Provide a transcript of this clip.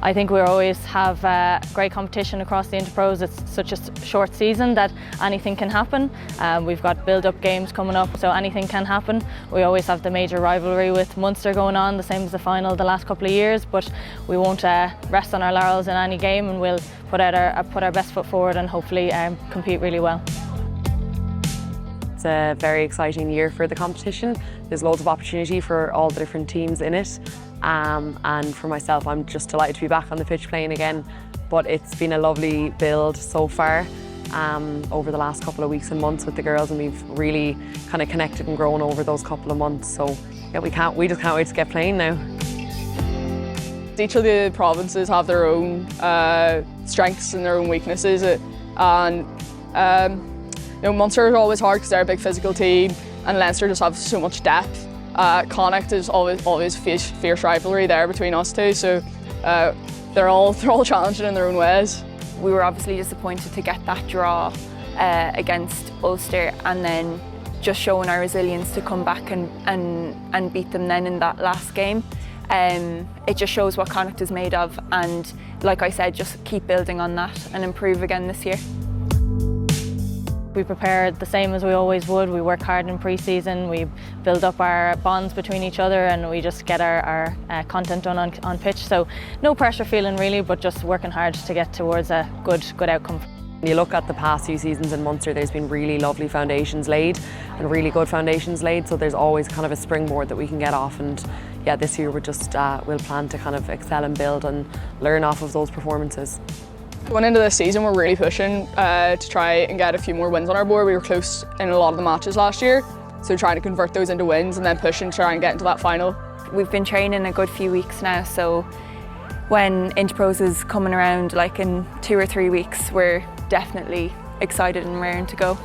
I think we always have great competition across the Interpros. It's such a short season that anything can happen. We've got build-up games coming up, so anything can happen. We always have the major rivalry with Munster going on, the same as the final the last couple of years, but we won't rest on our laurels in any game, and we'll put our best foot forward and hopefully compete really well. It's a very exciting year for the competition. There's loads of opportunity for all the different teams in it. And for myself, I'm just delighted to be back on the pitch playing again. But it's been a lovely build so far over the last couple of weeks and months with the girls, and we've really kind of connected and grown over those couple of months. So yeah, we just can't wait to get playing now. Each of the provinces have their own strengths and their own weaknesses, and Munster is always hard because they're a big physical team, and Leinster just have so much depth. Connacht is always fierce rivalry there between us two, so they're all challenging in their own ways. We were obviously disappointed to get that draw against Ulster, and then just showing our resilience to come back and beat them then in that last game. It just shows what Connacht is made of, and like I said, just keep building on that and improve again this year. We prepare the same as we always would. We work hard in pre-season, we build up our bonds between each other, and we just get our content done on pitch. So no pressure feeling really, but just working hard to get towards a good outcome. When you look at the past few seasons in Munster, there's been really lovely foundations laid and really good foundations laid, so there's always kind of a springboard that we can get off, and yeah, this year we'll plan to kind of excel and build and learn off of those performances. Going into this season, we're really pushing to try and get a few more wins on our board. We were close in a lot of the matches last year, so trying to convert those into wins and then pushing to try and get into that final. We've been training a good few weeks now, so when Interpros is coming around like in 2 or 3 weeks, we're definitely excited and raring to go.